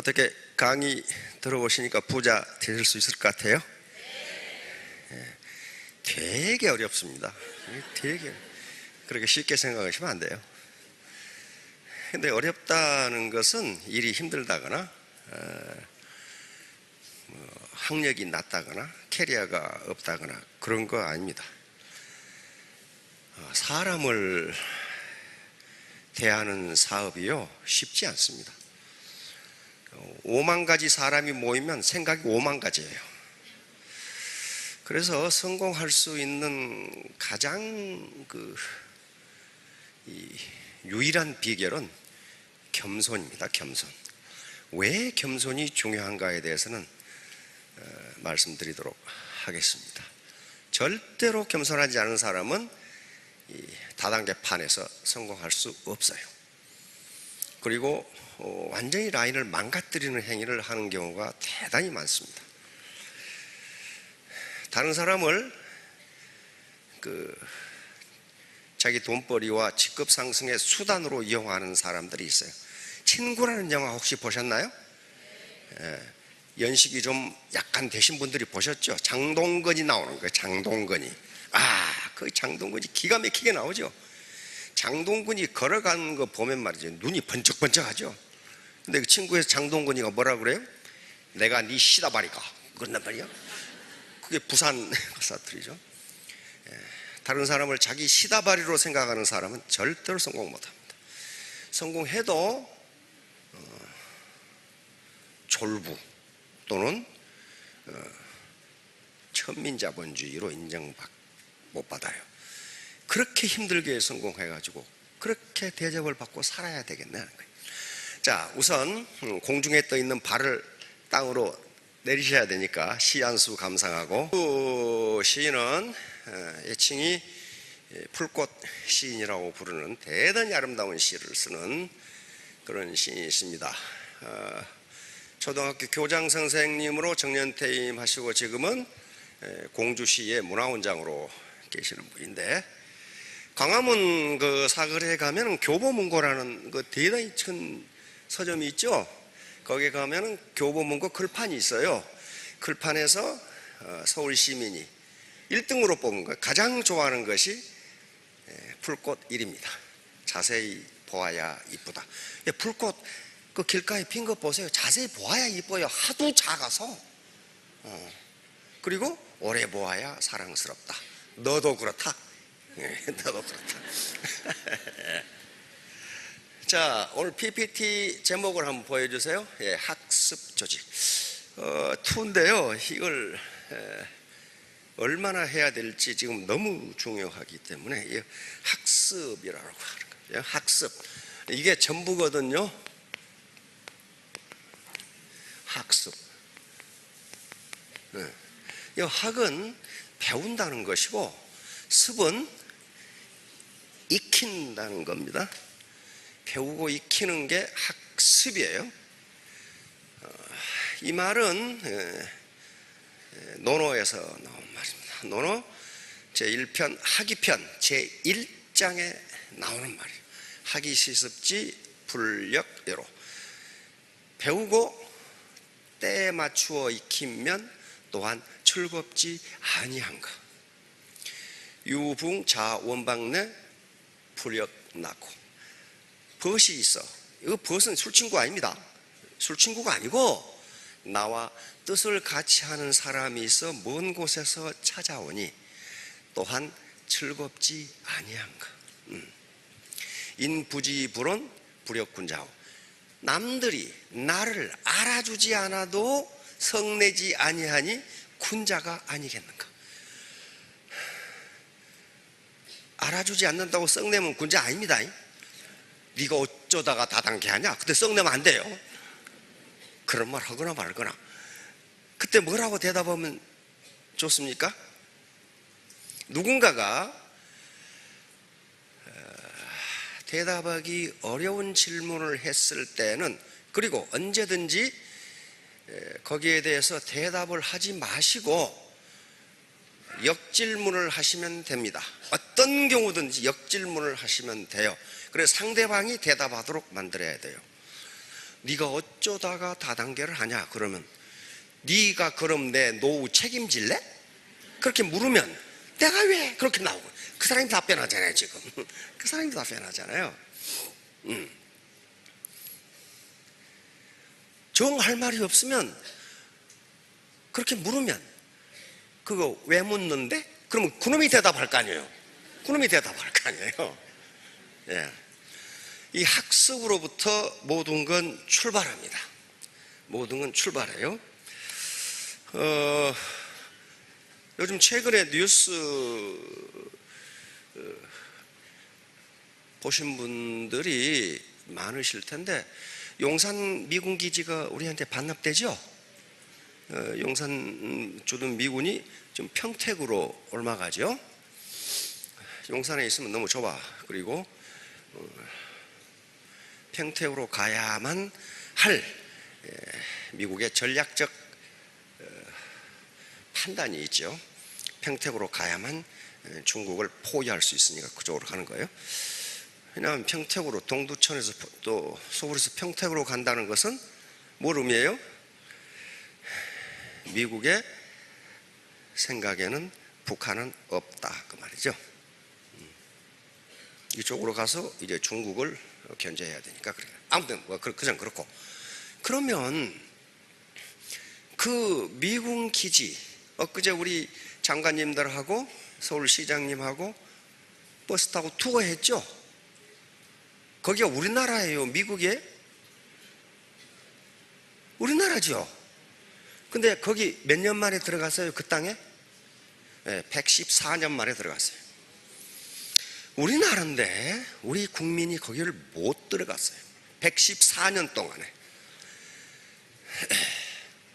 어떻게 강의 들어보시니까 부자 되실 수 있을 것 같아요? 되게 어렵습니다. 되게 그렇게 쉽게 생각하시면 안 돼요. 근데 어렵다는 것은 일이 힘들다거나 학력이 낮다거나 캐리어가 없다거나 그런 거 아닙니다. 사람을 대하는 사업이요 쉽지 않습니다. 5만 가지 사람이 모이면 생각이 5만 가지예요. 그래서 성공할 수 있는 가장 유일한 비결은 겸손입니다. 겸손. 왜 겸손이 중요한가에 대해서는 말씀드리도록 하겠습니다. 절대로 겸손하지 않은 사람은 이 다단계판에서 성공할 수 없어요. 그리고 완전히 라인을 망가뜨리는 행위를 하는 경우가 대단히 많습니다. 다른 사람을 자기 돈벌이와 직급 상승의 수단으로 이용하는 사람들이 있어요. 친구라는 영화 혹시 보셨나요? 연식이 좀 약간 되신 분들이 보셨죠? 장동건이 나오는 거예요. 장동건이. 그 장동건이 기가 막히게 나오죠. 장동건이 걸어가는 거 보면 말이죠, 눈이 번쩍번쩍하죠. 근데 그 친구에서 장동건이가 뭐라 그래요? 내가 네 시다바리가 그런단 말이야. 그게 부산 사투리죠. 다른 사람을 자기 시다바리로 생각하는 사람은 절대로 성공 못합니다. 성공해도 졸부 또는 천민자본주의로 인정 못 받아요. 그렇게 힘들게 성공해가지고 그렇게 대접을 받고 살아야 되겠네 하는 거예요. 자, 우선 공중에 떠 있는 발을 땅으로 내리셔야 되니까 시 한 수 감상하고, 시인은 애칭이 풀꽃 시인이라고 부르는 대단히 아름다운 시를 쓰는 그런 시인이 있습니다. 초등학교 교장 선생님으로 정년퇴임하시고 지금은 공주시의 문화원장으로 계시는 분인데, 광화문 사거리에 가면 교보문고라는 대단히 큰 서점이 있죠. 거기에 가면 교보문고 글판이 있어요. 글판에서 서울 시민이 1등으로 뽑은 거, 가장 좋아하는 것이 풀꽃 1입니다. 자세히 보아야 이쁘다. 풀꽃 길가에 핀 거 보세요. 자세히 보아야 이뻐요. 하도 작아서. 그리고 오래 보아야 사랑스럽다. 너도 그렇다. 너도 그렇다. 자, 오늘 PPT 제목을 한번 보여주세요. 학습 조직. 투인데요. 이걸 얼마나 해야 될지 지금 너무 중요하기 때문에 학습이라고 하는 거예요. 학습. 이게 전부거든요. 학습. 이 학은 배운다는 것이고, 습은 익힌다는 겁니다. 배우고 익히는 게 학습이에요. 이 말은 논어에서 나온 말입니다. 논어 제1편 학이편 제1장에 나오는 말이에요. 학이 시습지 불역여로. 배우고 때에 맞추어 익히면 또한 즐겁지 아니한가. 유붕자 원방내 불역나고. 벗이 있어. 이거 벗은 술친구 아닙니다. 술친구가 아니고 나와 뜻을 같이 하는 사람이 있어 먼 곳에서 찾아오니 또한 즐겁지 아니한가. 인부지불온 불역군자오. 남들이 나를 알아주지 않아도 성내지 아니하니 군자가 아니겠는가. 알아주지 않는다고 썩내면 군자 아닙니다. 네가 어쩌다가 다단계 하냐? 그때 썩내면 안 돼요. 그런 말 하거나 말거나. 그때 뭐라고 대답하면 좋습니까? 누군가가 대답하기 어려운 질문을 했을 때는, 그리고 언제든지 거기에 대해서 대답을 하지 마시고 역질문을 하시면 됩니다. 어떤 경우든지 역질문을 하시면 돼요. 그래서 상대방이 대답하도록 만들어야 돼요. 네가 어쩌다가 다단계를 하냐? 그러면 네가 그럼 내 노후 책임질래? 그렇게 물으면 내가 왜? 그렇게 나오고 그 사람이 답변하잖아요. 지금 그 사람이 답변하잖아요. 정할 말이 없으면 그렇게 물으면 그거 왜 묻는데? 그러면 그놈이 대답할 거 아니에요. 그놈이 대답할 거 아니에요. 예. 이 학습으로부터 모든 건 출발합니다. 모든 건 출발해요. 요즘 최근에 뉴스 보신 분들이 많으실 텐데 용산 미군 기지가 우리한테 반납되죠? 용산 주둔 미군이 좀 평택으로 옮아가죠. 용산에 있으면 너무 좁아. 그리고 평택으로 가야만 할 미국의 전략적 판단이 있죠. 평택으로 가야만 중국을 포위할 수 있으니까 그쪽으로 가는 거예요. 왜냐하면 평택으로 동두천에서 또 서울에서 평택으로 간다는 것은 뭘 의미해요? 미국의 생각에는 북한은 없다 그 말이죠. 이쪽으로 가서 이제 중국을 견제해야 되니까 그래요. 아무튼 뭐 그냥 그렇고 그러면 그 미군 기지 엊그제 우리 장관님들하고 서울시장님하고 버스 타고 투어했죠. 거기가 우리나라예요, 미국에? 우리나라죠. 근데 거기 몇 년 만에 들어갔어요, 그 땅에? 네, 114년 만에 들어갔어요. 우리나라인데 우리 국민이 거기를 못 들어갔어요. 114년 동안에.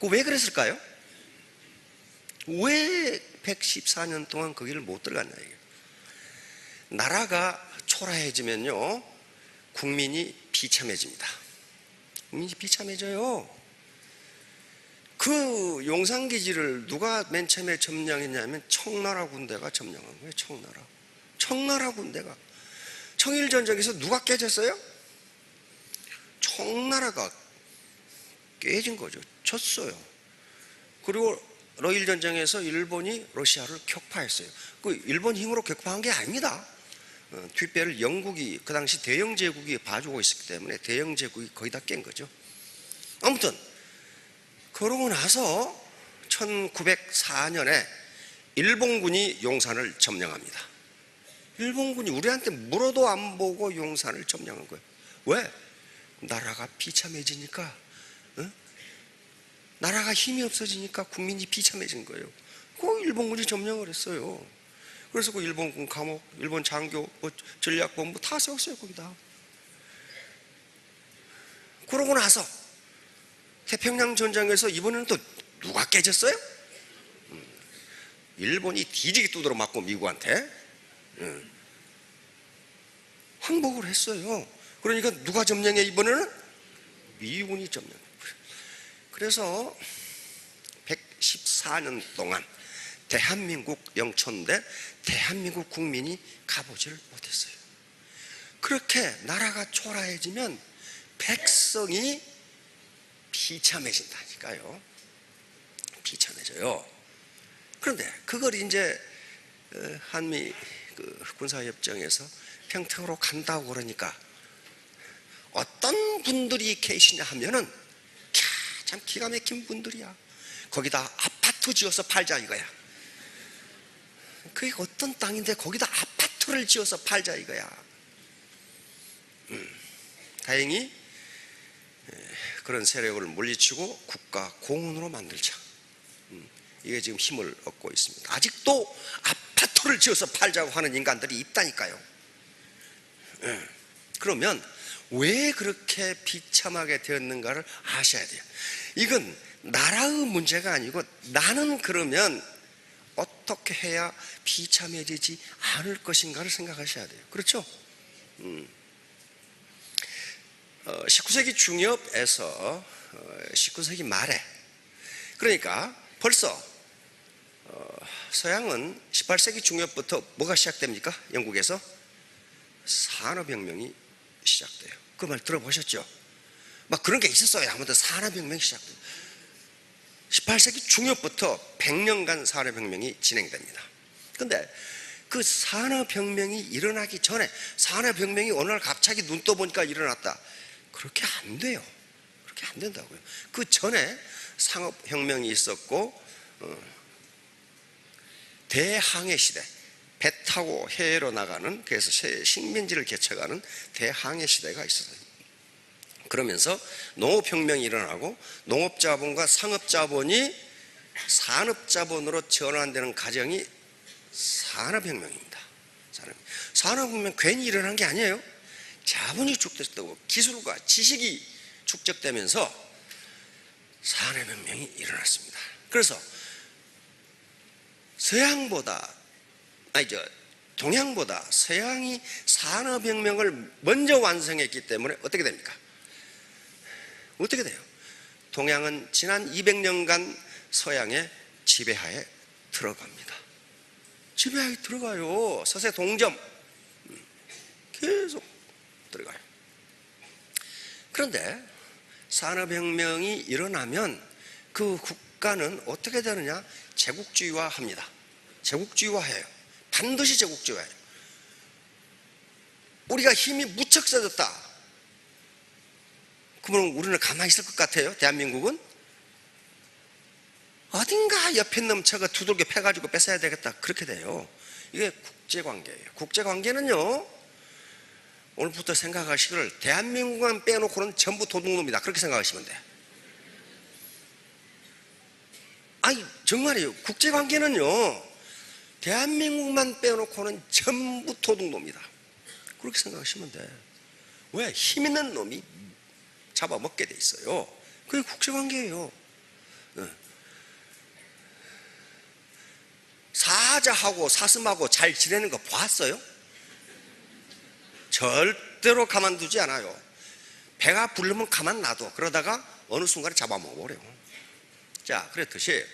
왜 그랬을까요? 왜 114년 동안 거기를 못 들어갔냐 이게. 나라가 초라해지면요 국민이 비참해집니다. 국민이 비참해져요. 그 용산기지를 누가 맨 처음에 점령했냐면 청나라 군대가 점령한 거예요. 청나라 군대가. 청일전쟁에서 누가 깨졌어요? 청나라가 깨진 거죠. 졌어요. 그리고 러일전쟁에서 일본이 러시아를 격파했어요. 그 일본 힘으로 격파한 게 아닙니다. 뒷배를 영국이 그 당시 대영 제국이 봐주고 있었기 때문에 대영 제국이 거의 다 깬 거죠. 아무튼 그러고 나서 1904년에 일본군이 용산을 점령합니다. 일본군이 우리한테 물어도 안 보고 용산을 점령한 거예요. 왜? 나라가 비참해지니까, 나라가 힘이 없어지니까 국민이 비참해진 거예요. 그 일본군이 점령을 했어요. 그래서 그 일본군 감옥, 일본 장교, 전략본부 다 세웠어요, 거기다. 그러고 나서 태평양 전쟁에서 이번에는 또 누가 깨졌어요? 일본이 뒤지게 두드러 맞고 미국한테 항복을 했어요. 그러니까 누가 점령해 이번에는? 미군이 점령해. 그래서 114년 동안 대한민국 영천대 대한민국 국민이 가보지를 못했어요. 그렇게 나라가 초라해지면 백성이 비참해진다니까요. 비참해져요. 그런데 그걸 이제 한미 군사협정에서 평택으로 간다고 그러니까 어떤 분들이 계시냐 하면은 참 기가 막힌 분들이야. 거기다 아파트 지어서 팔자 이거야. 그게 어떤 땅인데 거기다 아파트를 지어서 팔자 이거야. 다행히 그런 세력을 물리치고 국가 공원으로 만들자. 이게 지금 힘을 얻고 있습니다. 아직도 아파트를 지어서 팔자고 하는 인간들이 있다니까요. 그러면 왜 그렇게 비참하게 되었는가를 아셔야 돼요. 이건 나라의 문제가 아니고 나는 그러면 어떻게 해야 비참해지지 않을 것인가를 생각하셔야 돼요. 그렇죠? 19세기 중엽에서 19세기 말에, 그러니까 벌써 서양은 18세기 중엽부터 뭐가 시작됩니까? 영국에서 산업혁명이 시작돼요. 그 말 들어보셨죠? 막 그런 게 있었어요. 아무튼 산업혁명이 시작돼요. 18세기 중엽부터 100년간 산업혁명이 진행됩니다. 근데 그 산업혁명이 일어나기 전에, 산업혁명이 어느 날 갑자기 눈 떠보니까 일어났다, 그렇게 안 돼요. 그렇게 안 된다고요. 그 전에 상업혁명이 있었고, 대항해 시대, 배 타고 해외로 나가는, 그래서 식민지를 개척하는 대항해 시대가 있었어요. 그러면서 농업혁명이 일어나고, 농업자본과 상업자본이 산업자본으로 전환되는 과정이 산업혁명입니다. 산업혁명 괜히 일어난 게 아니에요. 자본이 축적되고 기술과 지식이 축적되면서 산업혁명이 일어났습니다. 그래서 동양보다 서양이 산업혁명을 먼저 완성했기 때문에 어떻게 됩니까? 어떻게 돼요? 동양은 지난 200년간 서양의 지배하에 들어갑니다. 지배하에 들어가요. 서세 동점 계속 들어가요. 그런데 산업혁명이 일어나면 그 국가는 어떻게 되느냐? 제국주의화합니다. 제국주의화해요. 반드시 제국주의화해요. 우리가 힘이 무척 세졌다, 그러면 우리는 가만히 있을 것 같아요? 대한민국은? 어딘가 옆에 놈 저거 두들겨 패가지고 뺏어야 되겠다, 그렇게 돼요. 이게 국제관계예요. 국제관계는요, 오늘부터 생각하시기를 대한민국만 빼놓고는 전부 도둑놈이다, 그렇게 생각하시면 돼. 아니 정말이에요. 국제관계는요, 대한민국만 빼놓고는 전부 도둑놈이다, 그렇게 생각하시면 돼. 왜? 힘 있는 놈이 잡아먹게 돼 있어요. 그게 국제관계예요. 사자하고 사슴하고 잘 지내는 거 봤어요? 절대로 가만두지 않아요. 배가 부르면 가만 놔둬. 그러다가 어느 순간에 잡아먹어버려요. 자, 그랬듯이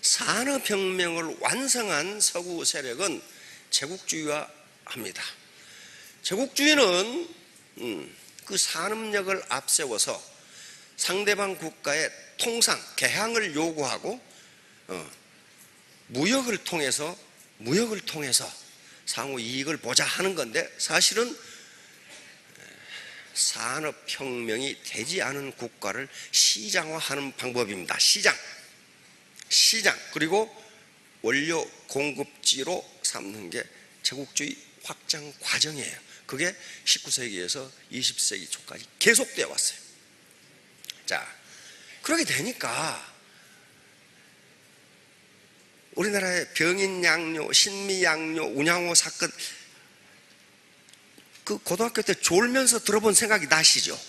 산업혁명을 완성한 서구 세력은 제국주의화합니다. 제국주의는 그 산업력을 앞세워서 상대방 국가의 통상, 개항을 요구하고 무역을 통해서 상호 이익을 보자 하는 건데, 사실은 산업혁명이 되지 않은 국가를 시장화하는 방법입니다. 시장, 그리고 원료 공급지로 삼는 게 제국주의 확장 과정이에요. 그게 19세기에서 20세기 초까지 계속되어 왔어요. 자, 그렇게 되니까 우리나라의 병인양요, 신미양요, 운양호 사건, 그 고등학교 때 졸면서 들어본 생각이 나시죠?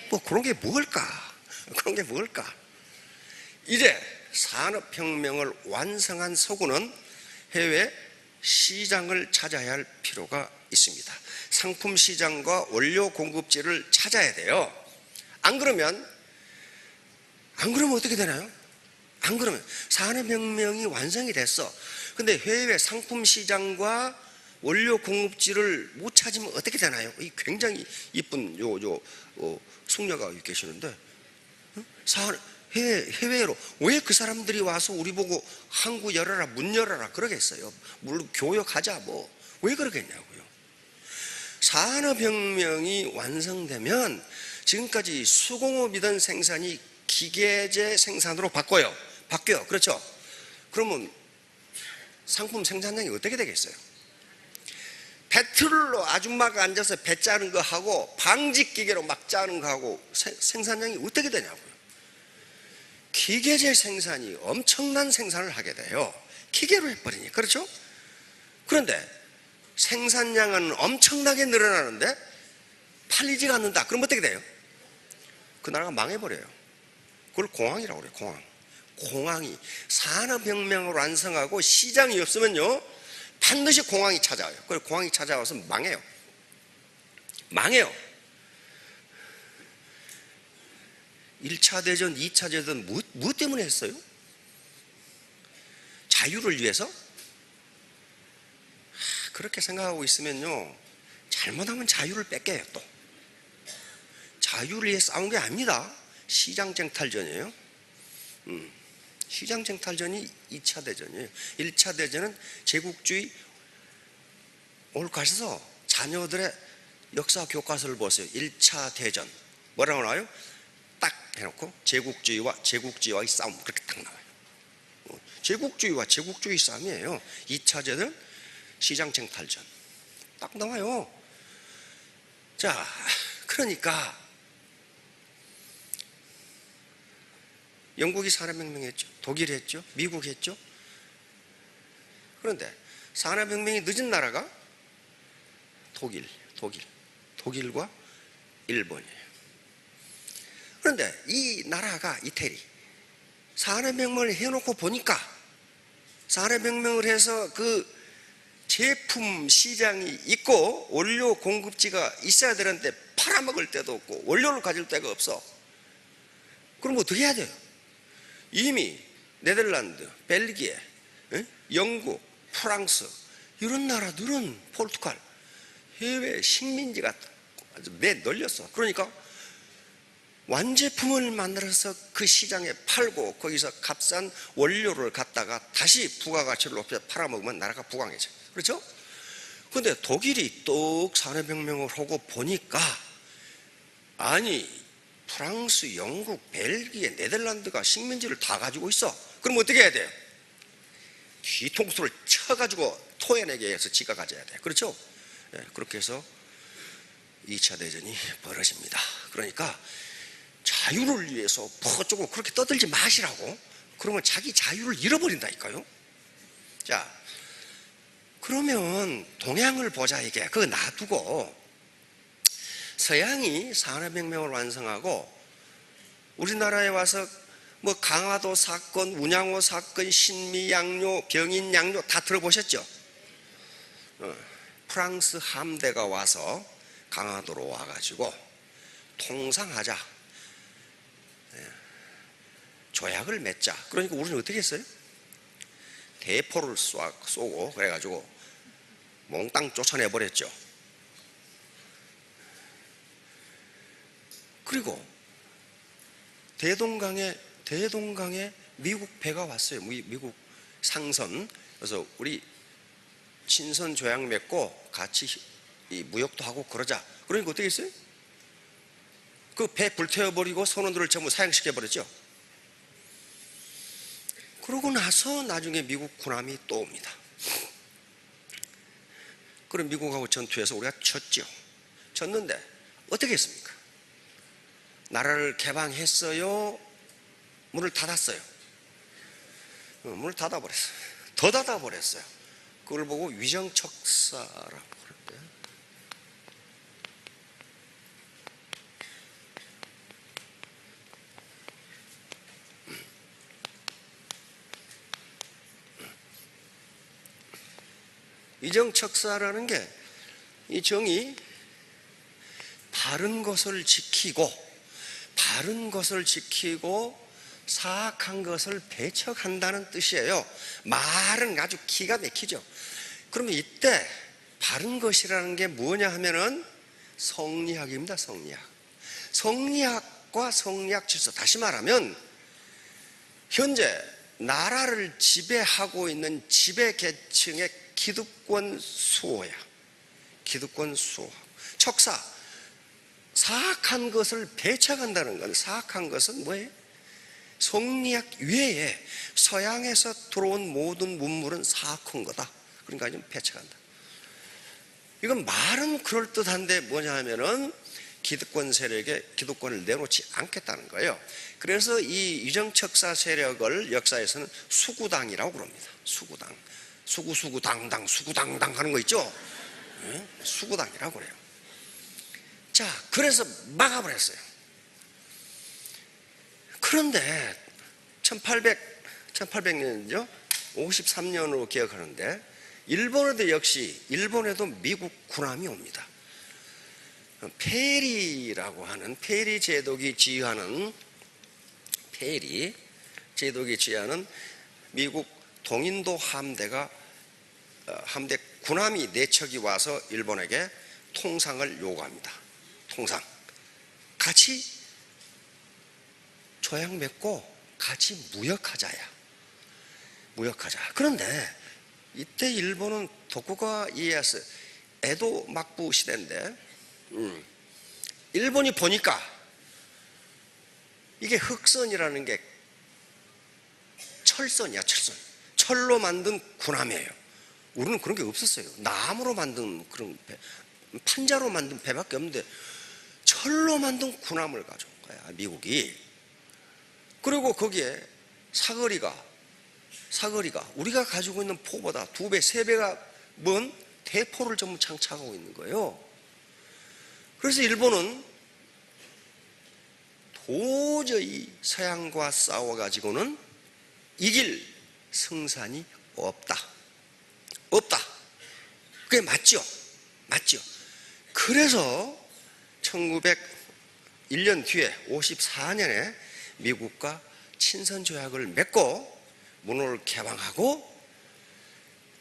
뭐 그런 게 뭘까? 이제 산업혁명을 완성한 서구는 해외 시장을 찾아야 할 필요가 있습니다. 상품 시장과 원료 공급지를 찾아야 돼요. 안 그러면 어떻게 되나요? 안 그러면 산업혁명이 완성이 됐어. 근데 해외 상품 시장과 원료 공급지를 못 찾으면 어떻게 되나요? 이 굉장히 이쁜 숙녀가 계시는데, 해외로 왜 그 사람들이 와서 우리 보고 항구 열어라, 문 열어라 그러겠어요? 물론 교역하자, 뭐 왜 그러겠냐고요. 산업혁명이 완성되면 지금까지 수공업이던 생산이 기계제 생산으로 바뀌어요. 그렇죠? 그러면 상품 생산량이 어떻게 되겠어요? 배틀로 아줌마가 앉아서 배 짜는 거 하고 방직기계로 막 짜는 거 하고 생산량이 어떻게 되냐고요. 기계제 생산이 엄청난 생산을 하게 돼요. 기계로 해버리니. 그렇죠? 그런데 생산량은 엄청나게 늘어나는데 팔리지가 않는다. 그럼 어떻게 돼요? 그 나라가 망해버려요. 그걸 공황이라고 그래요. 공황이 산업혁명을 완성하고 시장이 없으면요, 반드시 공황이 찾아와요. 그걸 공황이 찾아와서 망해요. 1차 대전, 2차 대전 무엇 때문에 했어요? 자유를 위해서? 그렇게 생각하고 있으면요, 잘못하면 자유를 뺏겨요. 또 자유를 위해 싸운 게 아닙니다. 시장쟁탈전이에요. 시장쟁탈전이 2차 대전이에요. 1차 대전은 제국주의. 오늘 가셔서 자녀들의 역사 교과서를 보세요. 1차 대전 뭐라고 나와요? 딱 해놓고 제국주의와의 싸움, 그렇게 딱 나와요. 제국주의와 제국주의 싸움이에요. 2차 대전 시장쟁탈전 딱 나와요. 자, 그러니까 영국이 산업혁명했죠. 독일이 했죠. 미국이 했죠. 그런데 산업혁명이 늦은 나라가 독일과 일본이에요. 그런데 이 나라가 이태리 산업혁명을 해놓고 보니까, 산업혁명을 해서 그 제품 시장이 있고 원료 공급지가 있어야 되는데 팔아먹을 데도 없고 원료를 가질 데가 없어. 그럼 어떻게 해야 돼요? 이미 네덜란드, 벨기에, 영국, 프랑스 이런 나라들은, 포르투갈, 해외 식민지가 아주 내널렸어. 그러니까 완제품을 만들어서 그 시장에 팔고 거기서 값싼 원료를 갖다가 다시 부가가치를 높여서 팔아먹으면 나라가 부강해져. 그렇죠? 그런데 독일이 뚝 산업혁명을 하고 보니까, 아니 프랑스, 영국, 벨기에, 네덜란드가 식민지를 다 가지고 있어. 그럼 어떻게 해야 돼요? 뒤통수를 쳐가지고 토해내게 해서 지가 가져야 돼. 그렇죠? 네, 그렇게 해서 2차 대전이 벌어집니다. 그러니까 자유를 위해서 퍼주고 그렇게 떠들지 마시라고. 그러면 자기 자유를 잃어버린다니까요. 자, 그러면 동양을 보자. 이게 그거 놔두고 서양이 산업혁명을 완성하고 우리나라에 와서 뭐 강화도 사건, 운양호 사건, 신미양요, 병인양요 다 들어보셨죠? 프랑스 함대가 와서 강화도로 와가지고 통상하자, 조약을 맺자. 그러니까 우리는 어떻게 했어요? 대포를 쏘고 그래가지고 몽땅 쫓아내버렸죠. 그리고 대동강에 미국 배가 왔어요. 미국 상선. 그래서 우리 친선 조약 맺고 같이 이 무역도 하고 그러자. 그러니까 어떻게 했어요? 그 배 불태워버리고 선원들을 전부 사형시켜버렸죠. 그러고 나서 나중에 미국 군함이 또 옵니다. 그럼 미국하고 전투해서 우리가 졌죠. 졌는데 어떻게 했습니까? 나라를 개방했어요? 문을 닫았어요? 문을 닫아버렸어요. 더 닫아버렸어요. 그걸 보고 위정척사라고 그러는데, 위정척사라는 게, 이 정이 바른 것을 지키고 사악한 것을 배척한다는 뜻이에요. 말은 아주 기가 막히죠. 그러면 이때 바른 것이라는 게 뭐냐 하면은 성리학입니다. 성리학과 성리학 질서. 다시 말하면 현재 나라를 지배하고 있는 지배계층의 기득권 수호야. 기득권 수호. 척사, 사악한 것을 배척한다는 건, 사악한 것은 뭐예요? 성리학 외에 서양에서 들어온 모든 문물은 사악한 거다. 그러니까 좀 배척한다. 이건 말은 그럴듯한데 뭐냐 하면은 기득권 세력에 기득권을 내놓지 않겠다는 거예요. 그래서 이 위정척사 세력을 역사에서는 수구당이라고 그럽니다. 수구당. 수구당당 수구당당 하는 거 있죠? 네? 수구당이라고 그래요. 자, 그래서 막아버렸어요. 그런데 1800년이죠. 53년으로 기억하는데, 일본에도 미국 군함이 옵니다. 페리 제독이 지휘하는 미국 동인도 함대 군함이 4척이 와서 일본에게 통상을 요구합니다. 통상 같이 조약 맺고 같이 무역하자야. 무역하자. 그런데 이때 일본은 도쿠가와 이에야스 에도 막부 시대인데 일본이 보니까 이게 흑선이라는 게 철선이야. 철선. 철로 만든 군함이에요. 우리는 그런 게 없었어요. 나무로 만든 그런 배, 판자로 만든 배밖에 없는데 철로 만든 군함을 가져온 거야, 미국이. 그리고 거기에 사거리가 우리가 가지고 있는 포보다 2배, 3배가 먼 대포를 전부 장착하고 있는 거예요. 그래서 일본은 도저히 서양과 싸워가지고는 이길 승산이 없다. 그게 맞죠. 그래서 1901년 뒤에 54년에 미국과 친선조약을 맺고 문호를 개방하고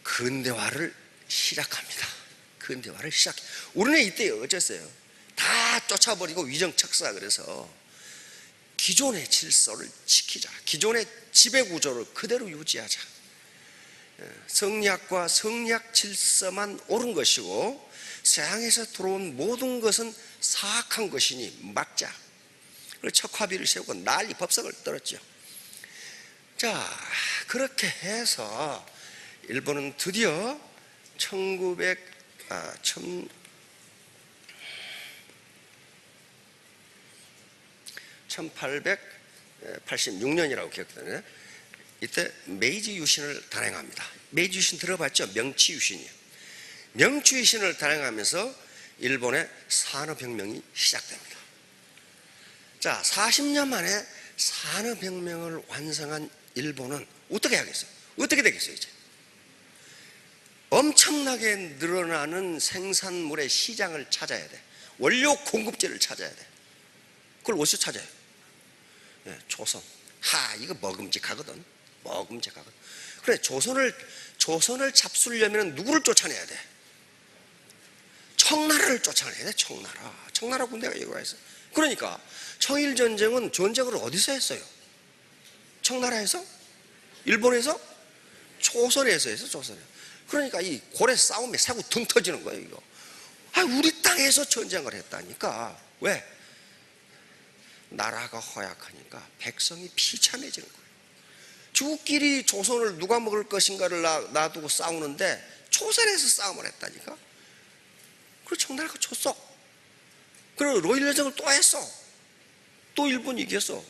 근대화를 시작합니다. 우리는 이때 어쨌어요? 다 쫓아버리고 위정척사. 그래서 기존의 질서를 지키자. 기존의 지배구조를 그대로 유지하자. 성리학과 성리학 질서만 옳은 것이고 서양에서 들어온 모든 것은 사악한 것이니 막자. 그리고 척화비를 세우고 난리 법석을 떨었죠. 자, 그렇게 해서 일본은 드디어 1886년이라고 기억되네. 이때 메이지 유신을 단행합니다. 메이지 유신 들어봤죠? 명치 유신이요. 명치 유신을 단행하면서 일본의 산업혁명이 시작됩니다. 자, 40년 만에 산업혁명을 완성한 일본은 어떻게 하겠어요? 어떻게 되겠어요, 이제? 엄청나게 늘어나는 생산물의 시장을 찾아야 돼. 원료 공급지를 찾아야 돼. 그걸 어디서 찾아요? 조선. 이거 먹음직하거든. 그래, 조선을 잡수려면 누구를 쫓아내야 돼? 청나라를 쫓아내야 돼. 청나라 군대가 여기 와 있어. 그러니까 청일전쟁은 전쟁을 어디서 했어요? 청나라에서? 일본에서? 조선에서 했어. 그러니까 이 고래 싸움에 사고 등 터지는 거예요, 이거. 우리 땅에서 전쟁을 했다니까. 왜? 나라가 허약하니까 백성이 비참해지는 거예요. 주끼리 조선을 누가 먹을 것인가를 놔두고 싸우는데 조선에서 싸움을 했다니까. 그리고 청나라가 졌어. 그리고 로일전쟁을 또 했어. 또 일본이 이겼어.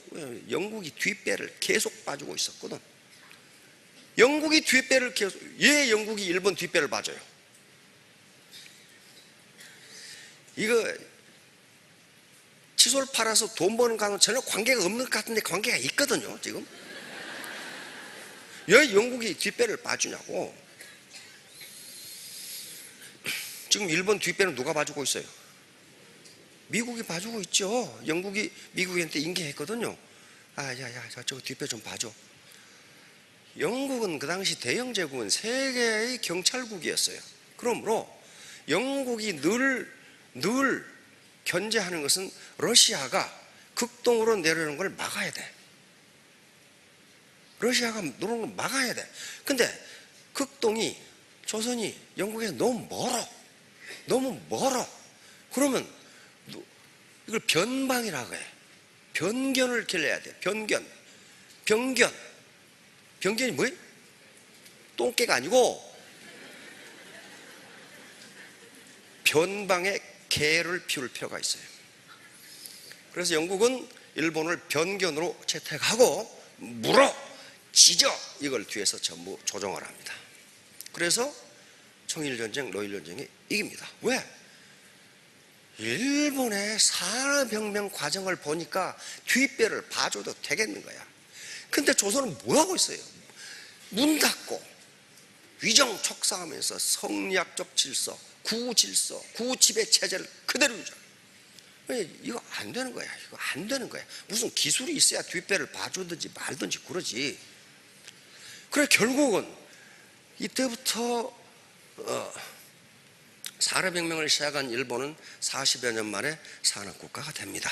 영국이 뒷배를 계속 봐주고 있었거든. 영국이 뒷배를 계속, 영국이 일본 뒷배를 봐줘요. 이거 칫솔 팔아서 돈 버는 거는 전혀 관계가 없는 것 같은데 관계가 있거든요, 지금. 왜 영국이 뒷배를 봐주냐고. 지금 일본 뒷배는 누가 봐주고 있어요? 미국이 봐주고 있죠. 영국이 미국한테 인계했거든요. 저거 뒷배 좀 봐줘. 영국은 그 당시 대영제국은 세계의 경찰국이었어요. 그러므로 영국이 늘 견제하는 것은 러시아가 극동으로 내려오는 걸 막아야 돼. 러시아가 내려오는 걸 막아야 돼. 근데 극동이, 조선이 영국에서 너무 멀어. 그러면 이걸 변방이라고 해. 변견을 길러야 돼. 변견이 뭐예요? 똥개가 아니고 변방에 개를 피울 필요가 있어요. 그래서 영국은 일본을 변견으로 채택하고 찢어 이걸 뒤에서 전부 조정을 합니다. 그래서 청일전쟁, 로일전쟁이 이깁니다. 왜? 일본의 산업혁명 과정을 보니까 뒷배를 봐줘도 되겠는 거야. 근데 조선은 뭐하고 있어요? 문 닫고 위정척사하면서 성리학적 질서, 구지배 체제를 그대로 유지해. 이거 안 되는 거야. 무슨 기술이 있어야 뒷배를 봐주든지 말든지 그러지. 그래, 결국은 이때부터 산업혁명을 시작한 일본은 40여 년 만에 산업국가가 됩니다.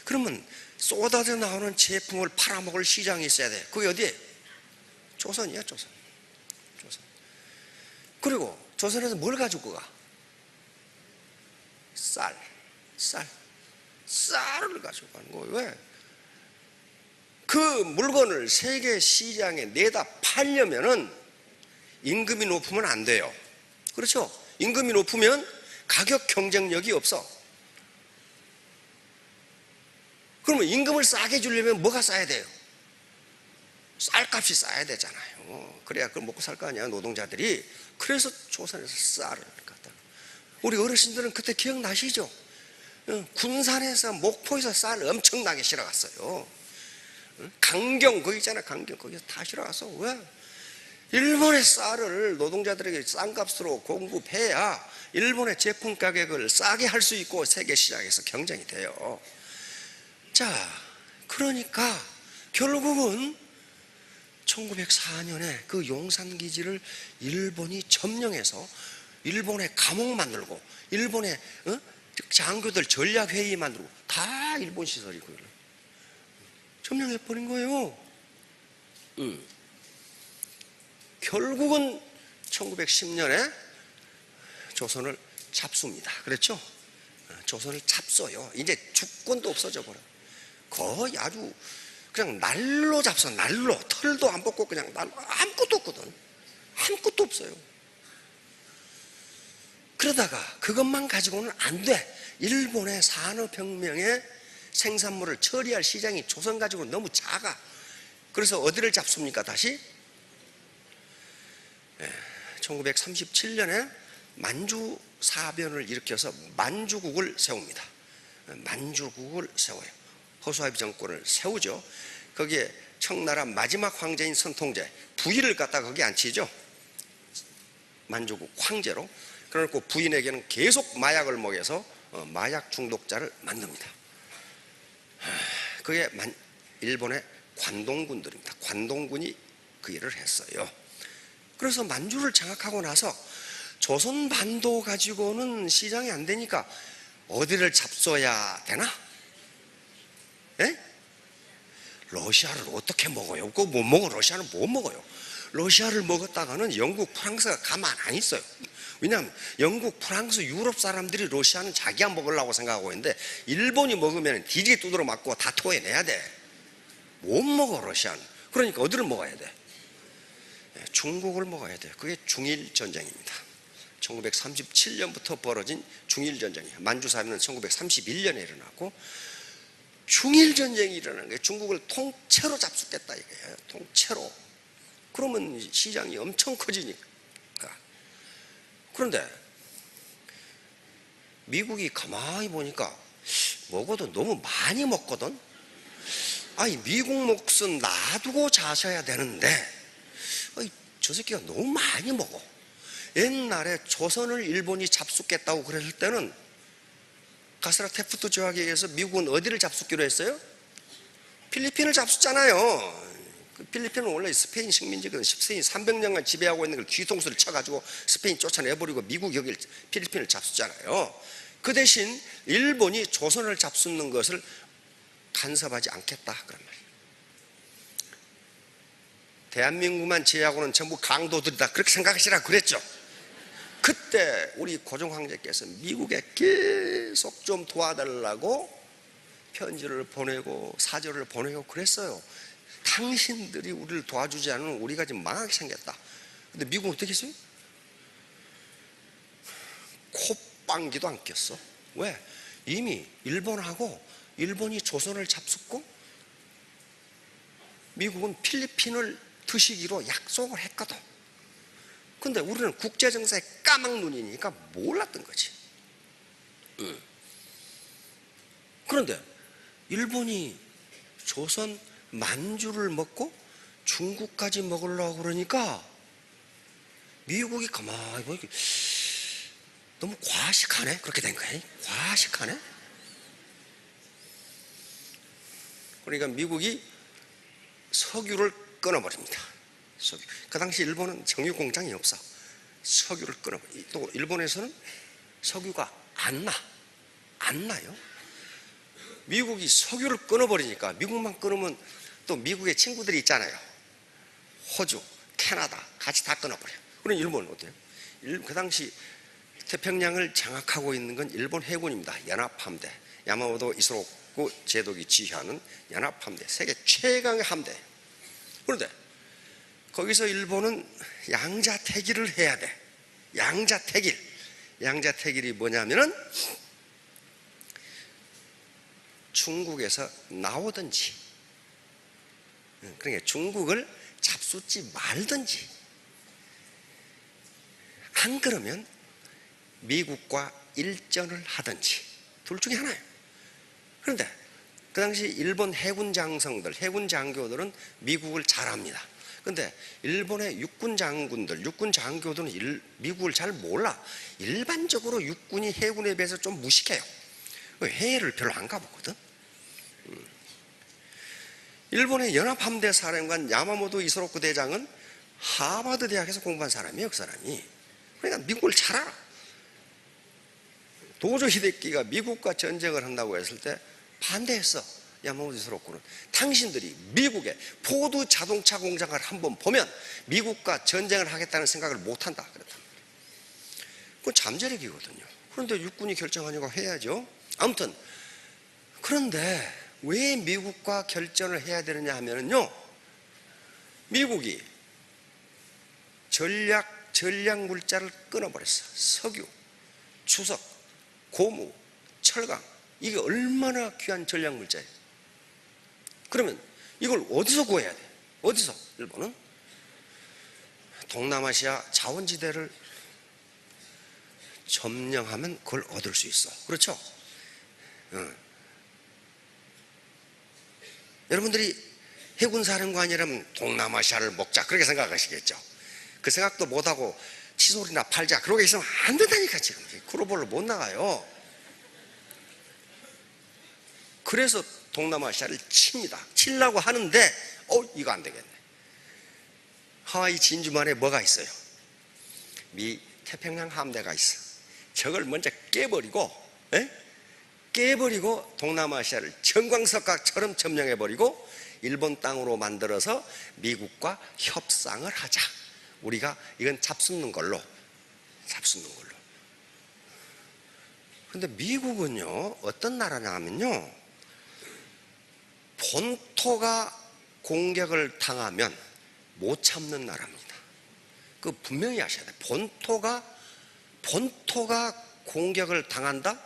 그러면 쏟아져 나오는 제품을 팔아먹을 시장이 있어야 돼. 그게 어디에? 조선이야, 조선. 그리고 조선에서 뭘 가지고 가? 쌀을 가지고 가는 거예요. 왜? 그 물건을 세계 시장에 내다 팔려면은 임금이 높으면 안 돼요. 그렇죠? 임금이 높으면 가격 경쟁력이 없어. 그러면 임금을 싸게 주려면 뭐가 싸야 돼요? 쌀값이 싸야 되잖아요. 그래야 그걸 먹고 살 거 아니야, 노동자들이. 그래서 조선에서 쌀을 갖다. 우리 어르신들은 그때 기억나시죠? 군산에서 목포에서 쌀 엄청나게 실어갔어요. 강경 거기 있잖아, 강경 거기서 다 실어가서. 왜? 일본의 쌀을 노동자들에게 싼 값으로 공급해야 일본의 제품 가격을 싸게 할 수 있고 세계 시장에서 경쟁이 돼요. 자, 그러니까 결국은 1904년에 그 용산기지를 일본이 점령해서 일본의 감옥 만들고 일본의 장교들 전략회의 만들고 다 일본 시설이고요. 점령해버린 거예요. 결국은 1910년에 조선을 잡수입니다. 그렇죠? 조선을 잡숴요. 이제 주권도 없어져 버려. 거의 아주 그냥 날로 잡숴. 날로. 털도 안 벗고 그냥 날로. 아무것도 없거든. 아무것도 없어요. 그러다가 그것만 가지고는 안 돼. 일본의 산업혁명의 생산물을 처리할 시장이 조선 가지고 너무 작아. 그래서 어디를 잡습니까? 다시 1937년에 만주 사변을 일으켜서 만주국을 세웁니다. 만주국을 세워요. 허수아비 정권을 세우죠. 거기에 청나라 마지막 황제인 선통제 부인을 갖다 거기 앉히죠. 만주국 황제로. 그래놓고 부인에게는 계속 마약을 먹여서 마약 중독자를 만듭니다. 그게 일본의 관동군들입니다. 관동군이 그 일을 했어요. 그래서 만주를 장악하고 나서 조선 반도 가지고는 시장이 안 되니까 어디를 잡숴야 되나? 예? 러시아를 어떻게 먹어요? 그거 못 먹어. 러시아는 못 먹어요. 러시아를 먹었다가는 영국, 프랑스가 가만 안 있어요. 왜냐하면 영국, 프랑스, 유럽 사람들이 러시아는 자기가 먹으려고 생각하고 있는데 일본이 먹으면 뒤지게 두드러 맞고 다 토해내야 돼. 못 먹어, 러시아는. 그러니까 어디를 먹어야 돼? 중국을 먹어야 돼요. 그게 중일전쟁입니다. 1937년부터 벌어진 중일전쟁이에요. 만주사변은 1931년에 일어났고 중일전쟁이 일어나는 거예요. 중국을 통째로 잡수겠다 이거예요. 통째로. 그러면 시장이 엄청 커지니까. 그런데 미국이 가만히 보니까 먹어도 너무 많이 먹거든. 아니 미국 몫은 놔두고 자셔야 되는데 저 새끼가 너무 많이 먹어. 옛날에 조선을 일본이 잡수겠다고 그랬을 때는 가스라 테프트 조약에 의해서 미국은 어디를 잡수기로 했어요? 필리핀을 잡수잖아요. 필리핀은 원래 스페인 식민지거든. 스페인 300년간 지배하고 있는 걸 뒤통수를 쳐가지고 스페인 쫓아내버리고 미국 여기 필리핀을 잡수잖아요. 그 대신 일본이 조선을 잡수는 것을 간섭하지 않겠다 그런 말이에요. 대한민국만 제외하고는 전부 강도들이다 그렇게 생각하시라 그랬죠. 그때 우리 고종 황제께서 미국에 계속 좀 도와달라고 편지를 보내고 사절을 보내고 그랬어요. 당신들이 우리를 도와주지 않으면 우리가 지금 망하게 생겼다. 근데 미국은 어떻게 했어요? 콧방귀도 안 꼈어. 왜? 이미 일본이 조선을 잡숫고 미국은 필리핀을 드시기로 약속을 했거든. 근데 우리는 국제정세에 까막눈이니까 몰랐던 거지. 그런데 일본이 조선 만주를 먹고 중국까지 먹으려고 그러니까 미국이 가만히 보니까 너무 과식하네. 그렇게 된 거야. 과식하네. 그러니까 미국이 석유를 끊어버립니다. 석유. 그 당시 일본은 정유 공장이 없어. 석유를 끊어버려. 또 일본에서는 석유가 안 나요. 미국이 석유를 끊어버리니까, 미국만 끊으면 또 미국의 친구들이 있잖아요. 호주, 캐나다 같이 다 끊어버려요. 그럼 일본은 어때요? 그 당시 태평양을 장악하고 있는 건 일본 해군입니다. 연합함대, 야마모토 이소로쿠 제독이 지휘하는 연합함대, 세계 최강의 함대. 그런데 거기서 일본은 양자택일을 해야 돼. 양자택일이 뭐냐면은 중국에서 나오든지, 그러니까 중국을 잡숫지 말든지, 안 그러면 미국과 일전을 하든지, 둘 중에 하나예요. 그런데 그 당시 일본 해군 장성들, 해군 장교들은 미국을 잘 압니다. 그런데 일본의 육군 장군들, 육군 장교들은 미국을 잘 몰라. 일반적으로 육군이 해군에 비해서 좀 무식해요. 해외를 별로 안 가보거든. 일본의 연합함대 사령관 야마모토 이소로쿠 대장은 하버드 대학에서 공부한 사람이에요. 그 사람이. 그러니까 미국을 잘 알아. 도조 히데키가 미국과 전쟁을 한다고 했을 때 반대했어. 야마모토 이소로쿠는 당신들이 미국의 포드 자동차 공장을 한번 보면 미국과 전쟁을 하겠다는 생각을 못한다 그랬단 말이에요. 그건 잠재력이거든요. 그런데 육군이 결정하니까 해야죠. 아무튼, 그런데 왜 미국과 결전을 해야 되느냐 하면요, 미국이 전략 물자를 끊어버렸어. 석유, 주석, 고무, 철강, 이게 얼마나 귀한 전략 물자예요. 그러면 이걸 어디서 구해야 돼? 어디서? 일본은 동남아시아 자원지대를 점령하면 그걸 얻을 수 있어. 그렇죠? 여러분들이 해군사령관이라면 동남아시아를 먹자 그렇게 생각하시겠죠. 그 생각도 못하고 칫솔이나 팔자 그러고 있으면 안 된다니까. 지금 글로벌로 못 나가요. 그래서 동남아시아를 치려고 하는데 이거 안 되겠네. 하와이 진주만에 뭐가 있어요? 미 태평양 함대가 있어. 저걸 먼저 깨버리고 동남아시아를 정광석각처럼 점령해버리고 일본 땅으로 만들어서 미국과 협상을 하자. 우리가 이건 잡수는 걸로. 그런데 미국은요, 어떤 나라냐 하면요, 본토가 공격을 당하면 못 참는 나라입니다. 그 분명히 아셔야 돼요. 본토가 공격을 당한다?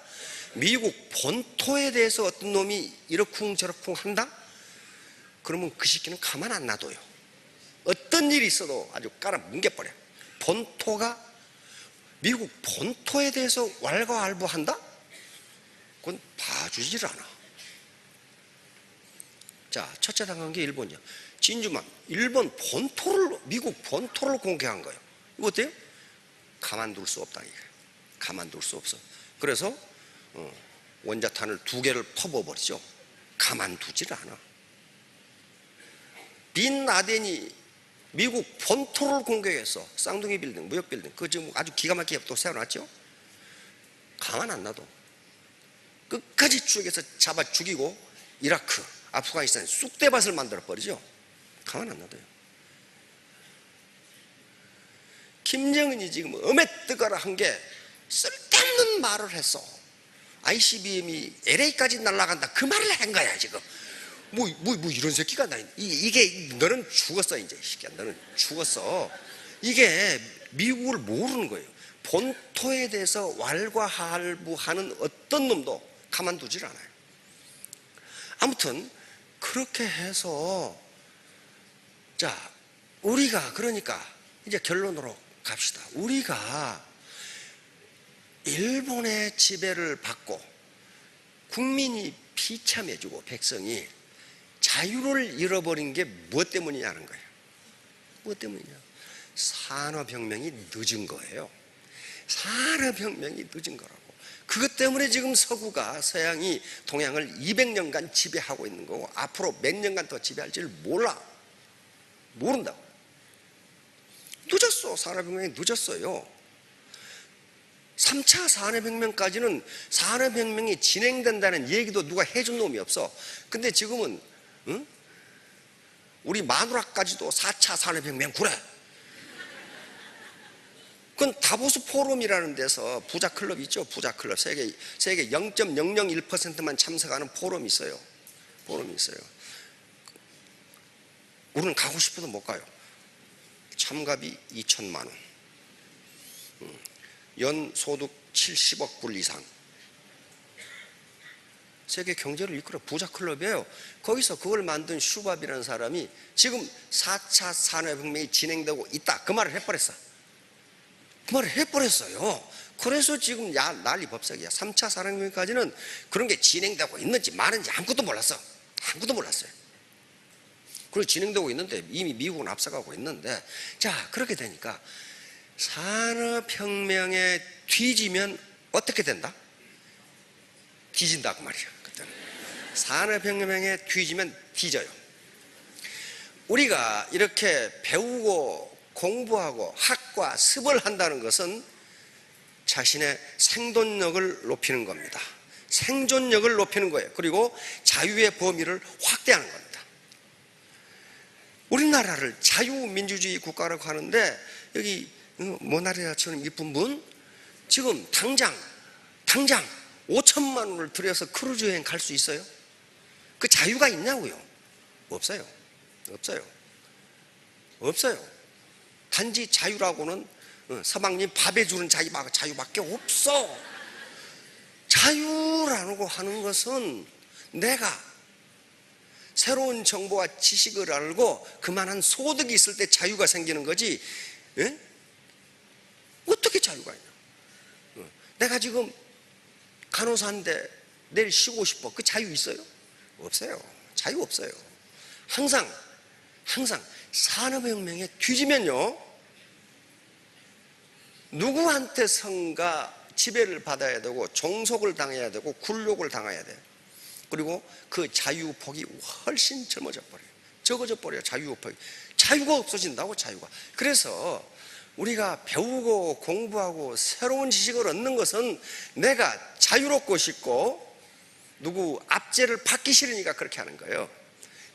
미국 본토에 대해서 어떤 놈이 이러쿵저러쿵 한다? 그러면 그 시기는 가만 안 놔둬요. 어떤 일이 있어도 아주 깔아 뭉개버려. 미국 본토에 대해서 왈가왈부한다? 그건 봐주질 않아. 자, 첫째 당한 게 일본이야. 진주만, 미국 본토를 공격한 거예요. 이거 어때요? 가만둘 수 없다 이거예요. 가만둘 수 없어. 그래서 원자탄을 2개를 퍼부어버리죠. 가만두질 않아. 빈 라덴이 미국 본토를 공격해서 쌍둥이 빌딩, 무역 빌딩, 그거 지금 아주 기가 막히게 또 세워놨죠. 가만 안 놔둬. 끝까지 추격해서 잡아 죽이고 이라크, 아프가니스탄 쑥대밭을 만들어버리죠. 가만 안 놔둬요. 김정은이 지금 뜨거라 한 게 쓸데없는 말을 했어. ICBM이 LA까지 날아간다 그 말을 한 거야 지금. 뭐 이런 새끼가 나. 이게 너는 죽었어 이제. 너는 죽었어. 이게 미국을 모르는 거예요. 본토에 대해서 왈가왈부하는 어떤 놈도 가만두질 않아요. 아무튼 그렇게 해서, 자, 우리가 그러니까 이제 결론으로 갑시다. 우리가 일본의 지배를 받고 국민이 비참해지고 백성이 자유를 잃어버린 게 무엇 때문이냐는 거예요. 무엇 때문이냐? 산업혁명이 늦은 거예요. 산업혁명이 늦은 거라고. 그것 때문에 지금 서양이 동양을 200년간 지배하고 있는 거고, 앞으로 몇 년간 더 지배할지를 모른다고. 늦었어. 산업혁명이 늦었어요. 3차 산업혁명까지는 산업혁명이 진행된다는 얘기도 누가 해준 놈이 없어. 근데 지금은 응? 우리 마누라까지도 4차 산업혁명 그래. 그건 다보스 포럼이라는 데서 부자 클럽 있죠. 부자 클럽. 세계 0.001%만 참석하는 포럼이 있어요. 포럼이 있어요. 우리는 가고 싶어도 못 가요. 참가비 2천만 원. 연 소득 70억 불 이상. 세계 경제를 이끌어 부자 클럽이에요. 거기서 그걸 만든 슈밥이라는 사람이 지금 4차 산업혁명이 진행되고 있다. 그 말을 해버렸어. 그 말을 해버렸어요. 그래서 지금 난리 법석이야. 3차 산업혁명까지는 그런 게 진행되고 있는지 마는지 아무것도 몰랐어. 아무것도 몰랐어요. 그리고 진행되고 있는데 이미 미국은 앞서가고 있는데, 자, 그렇게 되니까 산업혁명에 뒤지면 어떻게 된다? 뒤진다고 말이야. 그때는 산업혁명에 뒤지면 뒤져요. 우리가 이렇게 배우고 공부하고 학과 습을 한다는 것은 자신의 생존력을 높이는 겁니다. 생존력을 높이는 거예요. 그리고 자유의 범위를 확대하는 겁니다. 우리나라를 자유민주주의 국가라고 하는데, 여기 모나리자처럼 이쁜 분 지금 당장 5천만 원을 들여서 크루즈 여행 갈 수 있어요? 그 자유가 있냐고요? 없어요. 단지 자유라고는 서방님 밥에 주는 자유밖에 없어. 자유라고 하는 것은 내가 새로운 정보와 지식을 알고 그만한 소득이 있을 때 자유가 생기는 거지. 예? 어떻게 자유가 있냐? 내가 지금 간호사인데 내일 쉬고 싶어. 그 자유 있어요? 없어요. 자유 없어요. 항상 산업혁명에 뒤지면요, 누구한테선가 지배를 받아야 되고 종속을 당해야 되고 굴욕을 당해야 돼요. 그리고 그 자유폭이 훨씬 적어져 버려요. 자유폭이. 자유가 없어진다고. 자유가. 그래서 우리가 배우고 공부하고 새로운 지식을 얻는 것은 내가 자유롭고 싶고 누구 압제를 받기 싫으니까 그렇게 하는 거예요.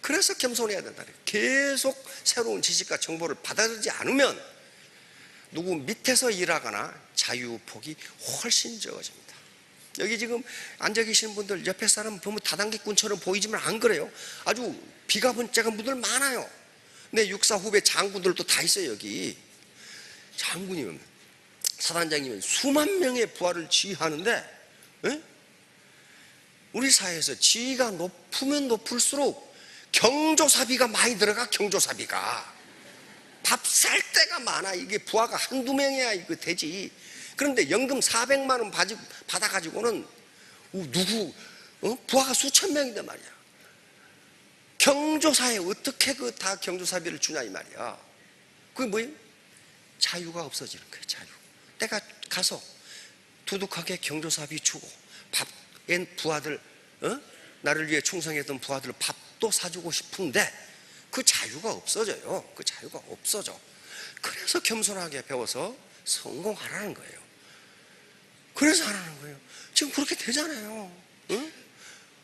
그래서 겸손해야 된다. 계속 새로운 지식과 정보를 받아들이지 않으면 누구 밑에서 일하거나 자유폭이 훨씬 적어집니다. 여기 지금 앉아 계시는 분들 옆에 사람 보면 다단계꾼처럼 보이지만 안 그래요. 아주 비가 번쩍한 분들 많아요. 내 육사 후배 장군들도 다 있어요. 여기 장군이면, 사단장이면 수만 명의 부하를 지휘하는데, 에? 우리 사회에서 지위가 높으면 높을수록 경조사비가 많이 들어가. 경조사비가 밥 살 때가 많아. 이게 부하가 한두 명이야 이거 되지. 그런데 연금 400만 원 받아가지고는 누구 부하가 수천 명인데 말이야. 경조사에 어떻게 그 다 경조사비를 주냐 이 말이야. 그게 뭐예요? 자유가 없어지는 거예요. 자유. 내가 가서 두둑하게 경조사비 주고 밥엔 부하들, 나를 위해 충성했던 부하들 밥도 사주고 싶은데 그 자유가 없어져요. 그 자유가 없어져. 그래서 겸손하게 배워서 성공하라는 거예요. 그래서 하라는 거예요. 지금 그렇게 되잖아요. 응?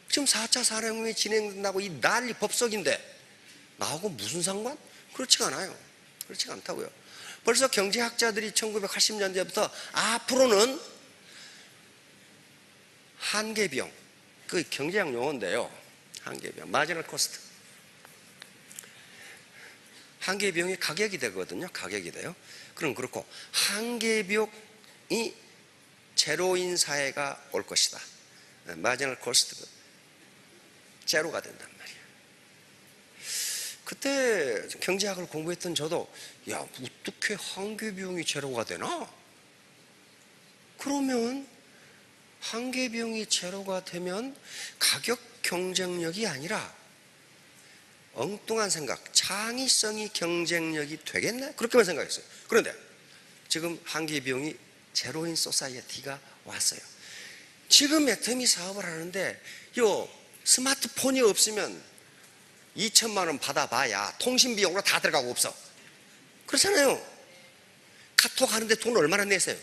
지금 4차 산업혁명이 진행된다고 이 난리 법석인데 나하고 무슨 상관? 그렇지가 않아요. 그렇지가 않다고요. 벌써 경제학자들이 1980년대부터 앞으로는 한계비용, 그 경제학 용어인데요. 한계비용, 마지널 코스트. 한계비용이 가격이 되거든요. 가격이 돼요. 그럼 그렇고 한계비용이 제로인 사회가 올 것이다. 마지널 코스트 제로가 된단 말이에요. 그때 경제학을 공부했던 저도 야, 어떻게 한계비용이 제로가 되나? 그러면 한계비용이 제로가 되면 가격 경쟁력이 아니라 엉뚱한 생각, 창의성이 경쟁력이 되겠네? 그렇게만 생각했어요. 그런데 지금 한계비용이 제로인 소사이어티가 왔어요. 지금 애터미 사업을 하는데 요 스마트폰이 없으면 2천만 원 받아봐야 통신비용으로 다 들어가고 없어. 그렇잖아요. 카톡 하는데 돈 얼마나 내세요?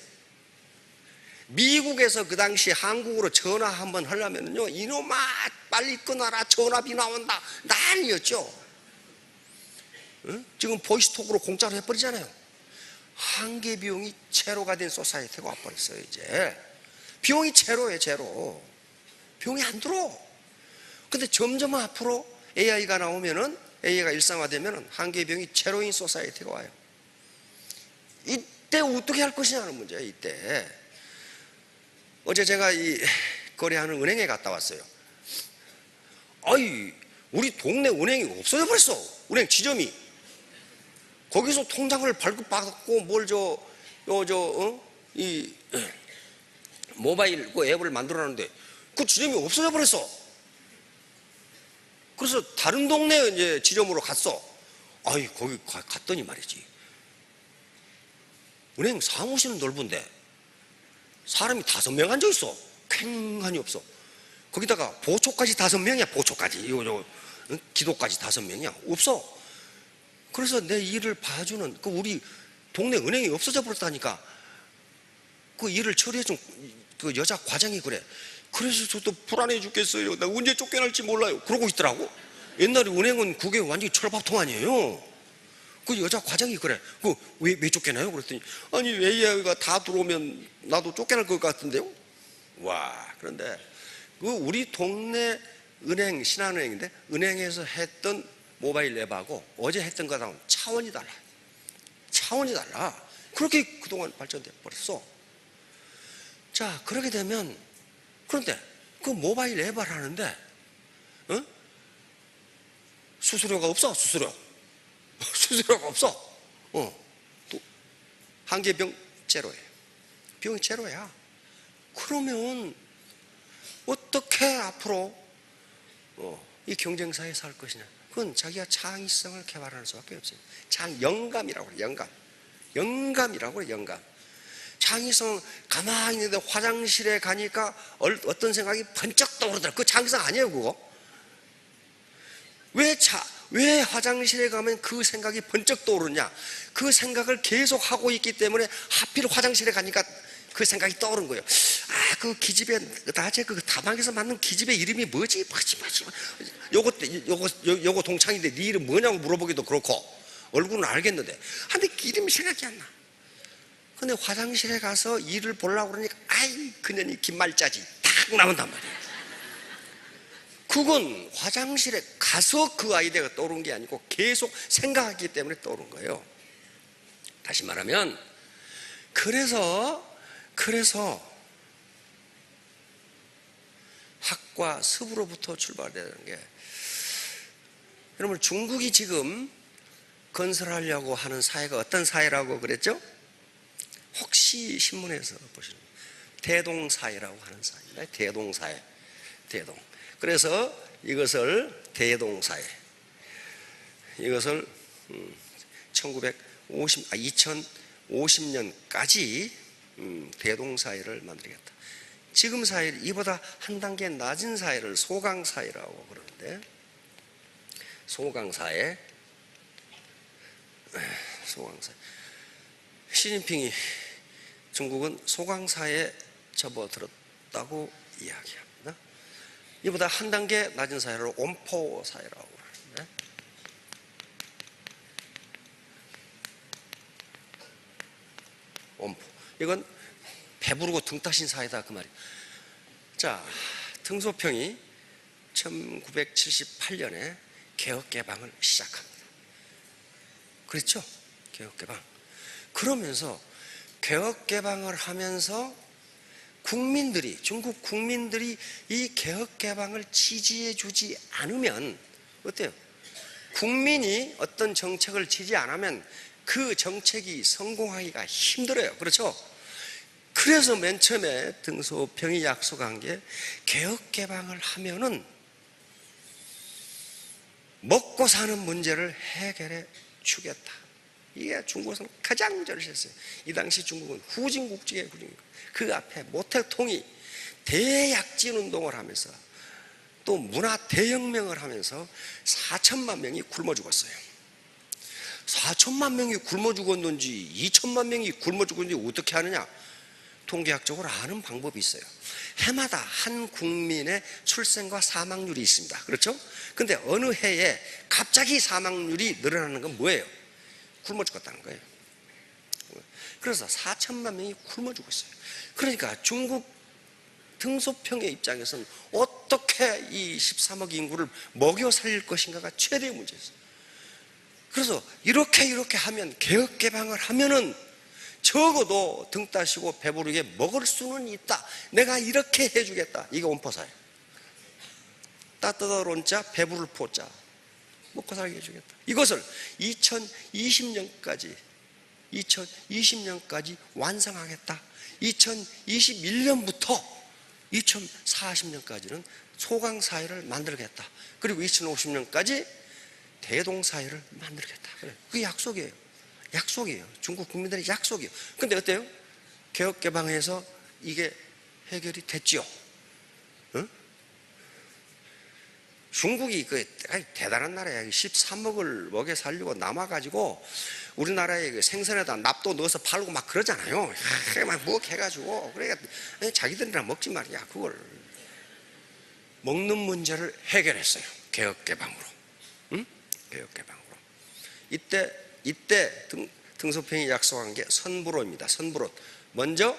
미국에서 그 당시 한국으로 전화 한번 하려면요, 이놈아 빨리 끊어라, 전화비 나온다, 난리였죠. 응? 지금 보이스톡으로 공짜로 해버리잖아요. 한계 비용이 제로가 된 소사이티가 와버렸어요. 이제 비용이 제로예요. 제로. 비용이 안 들어. 근데 점점 앞으로 AI가 나오면은, AI가 일상화되면은 한계 비용이 제로인 소사이티가 와요. 이때 어떻게 할 것이냐는 문제예요. 이때 어제 제가 이 거래하는 은행에 갔다 왔어요. 아이, 우리 동네 은행이 없어져 버렸어. 은행 지점이. 거기서 통장을 발급받고 이 모바일 그 앱을 만들어놨는데 그 지점이 없어져 버렸어. 그래서 다른 동네 이제 지점으로 갔어. 아이, 거기 갔더니 말이지, 은행 사무실은 넓은데 사람이 5명 앉아 있어. 쾌한이 없어. 거기다가 보초까지 5명이야. 보초까지, 기도까지 5명이야. 없어. 그래서 내 일을 봐주는 그 우리 동네 은행이 없어져 버렸다니까. 그 일을 처리해준 그 여자 과장이 그래. 그래서 저도 불안해 죽겠어요. 나 언제 쫓겨날지 몰라요. 그러고 있더라고. 옛날에 은행은 그게 완전히 철밥통 아니에요. 그 여자 과장이 그래. 왜 쫓겨나요? 그랬더니, 아니 AI가 다 들어오면 나도 쫓겨날 것 같은데요. 와, 그런데 그 우리 동네 은행, 신한은행인데, 은행에서 했던 모바일 앱하고 어제 했던 거랑 차원이 달라. 차원이 달라. 그렇게 그동안 발전돼 버렸어. 자, 그렇게 되면, 그런데 그 모바일 앱을 하는데 수수료가 없어. 수수료가 없어. 또 한계병 제로예요. 비용이 제로야. 그러면 어떻게 앞으로 이 경쟁사에 살 것이냐? 그건 자기가 창의성을 개발하는 수밖에 없어요. 영감이라고 해요. 영감이라고 해요. 영감. 창의성. 가만히 있는데 화장실에 가니까 어떤 생각이 번쩍 떠오르더라. 그 창의성 아니에요. 그거. 왜 화장실에 가면 그 생각이 번쩍 떠오르냐? 그 생각을 계속 하고 있기 때문에 하필 화장실에 가니까 그 생각이 떠오른 거예요. 아, 그 기집애, 낮에 그 다방에서 맞는 기집애 이름이 뭐지? 요거 동창인데 네 이름 뭐냐고 물어보기도 그렇고, 얼굴은 알겠는데, 근데 이름이 생각이 안 나. 근데 화장실에 가서 일을 보려고 그러니까, 아이, 그년이 김말짜지 딱 나온단 말이에요. 그건 화장실에 가서 그 아이디어가 떠오른 게 아니고 계속 생각하기 때문에 떠오른 거예요. 다시 말하면, 그래서 학과 습으로부터 출발해야 되는 게, 여러분, 중국이 지금 건설하려고 하는 사회가 어떤 사회라고 그랬죠? 혹시 신문에서 보시는 대동사회라고 하는 사회입니다. 대동사회. 그래서 이것을 대동사회, 이것을 2050년까지 대동사회를 만들겠다. 지금 사회를, 이보다 한 단계 낮은 사회를 소강사회라고 그러는데, 소강사회. 시진핑이 중국은 소강사회에 접어들었다고 이야기합니다. 이보다 한 단계 낮은 사회를 온포사회라고 그러는데, 온포. 이건 배부르고 등 따신 사회다, 그 말이에요. 자, 등소평이 1978년에 개혁개방을 시작합니다. 그렇죠? 개혁개방. 그러면서 개혁개방을 하면서 중국 국민들이 이 개혁개방을 지지해 주지 않으면 어때요? 국민이 어떤 정책을 지지 않으면 그 정책이 성공하기가 힘들어요. 그렇죠? 그래서 맨 처음에 등소평이 약속한 게, 개혁개방을 하면은 먹고 사는 문제를 해결해 주겠다. 이게 중국에서는 가장 절실했어요. 이 당시 중국은 후진국지에 그 앞에 모택통이 대약진 운동을 하면서 또 문화 대혁명을 하면서 4천만 명이 굶어 죽었어요. 4천만 명이 굶어 죽었는지 2천만 명이 굶어 죽었는지 어떻게 하느냐? 통계학적으로 아는 방법이 있어요. 해마다 한 국민의 출생과 사망률이 있습니다. 그렇죠? 근데 어느 해에 갑자기 사망률이 늘어나는 건 뭐예요? 굶어 죽었다는 거예요. 그래서 4천만 명이 굶어 죽고 있어요. 그러니까 중국 등소평의 입장에서는 어떻게 이 13억 인구를 먹여 살릴 것인가가 최대의 문제였어요. 그래서 이렇게 하면, 개혁 개방을 하면은 적어도 등 따시고 배부르게 먹을 수는 있다. 내가 이렇게 해주겠다. 이게 온포사예요. 따뜻한 온자, 배부를 포자, 먹고 살게 해주겠다. 이것을 2020년까지 완성하겠다. 2021년부터 2040년까지는 소강사회를 만들겠다. 그리고 2050년까지 대동사회를 만들겠다. 그게 약속이에요. 약속이에요. 중국 국민들의 약속이에요. 근데 어때요? 개혁 개방해서 이게 해결이 됐지요. 응? 중국이 대단한 나라야. 13억을 먹여 살리고 남아가지고 우리나라에 생선에다 납도 넣어서 팔고 막 그러잖아요. 막 뭐 해가지고. 그러니까 자기들이랑 먹지 말이야. 그걸 먹는 문제를 해결했어요. 개혁 개방으로. 응? 개혁 개방으로. 이때 등소평이 약속한 게 선불호입니다. 선불호. 먼저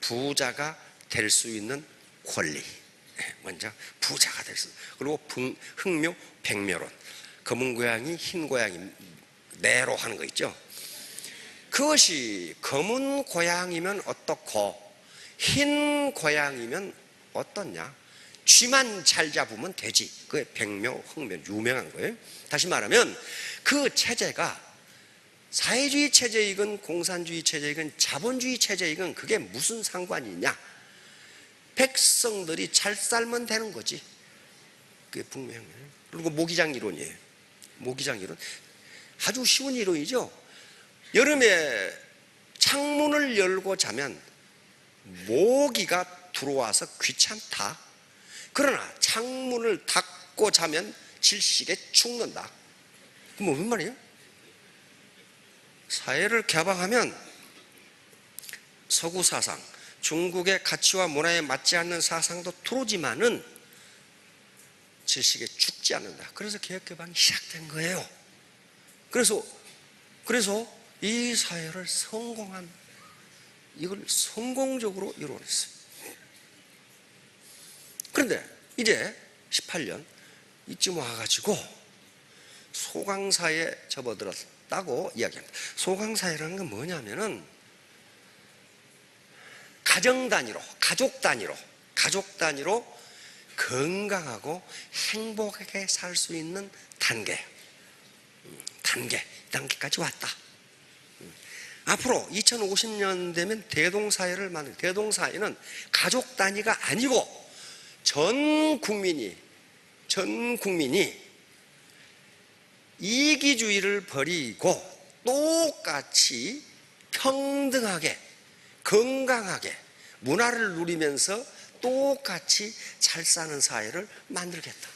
부자가 될 수 있는 권리. 먼저 부자가 될 수. 그리고 흥묘, 백묘론. 검은 고양이, 흰 고양이 내로 하는 거 있죠. 그것이 검은 고양이면 어떻고 흰 고양이면 어떻냐? 쥐만 잘 잡으면 되지. 그게 백묘, 흥묘 유명한 거예요. 다시 말하면 그 체제가 사회주의 체제이건 공산주의 체제이건 자본주의 체제이건 그게 무슨 상관이 있냐? 백성들이 잘 살면 되는 거지. 그게 분명해요. 그리고 모기장 이론이에요. 모기장 이론. 아주 쉬운 이론이죠. 여름에 창문을 열고 자면 모기가 들어와서 귀찮다. 그러나 창문을 닫고 자면 질식에 죽는다. 그럼 무슨 말이에요? 사회를 개방하면 서구 사상, 중국의 가치와 문화에 맞지 않는 사상도 들어오지만은 질식에 죽지 않는다. 그래서 개혁 개방이 시작된 거예요. 그래서 이 사회를 이걸 성공적으로 이루어냈어요. 그런데 이제 18년 이쯤 와가지고 소강사회에 접어들었다고 이야기합니다. 소강사회라는 건 뭐냐면은 가정 단위로, 가족 단위로 건강하고 행복하게 살 수 있는 단계까지 왔다. 앞으로 2050년 되면 대동사회를 만들. 대동사회는 가족 단위가 아니고 전 국민이 이기주의를 버리고 똑같이 평등하게 건강하게 문화를 누리면서 똑같이 잘 사는 사회를 만들겠다.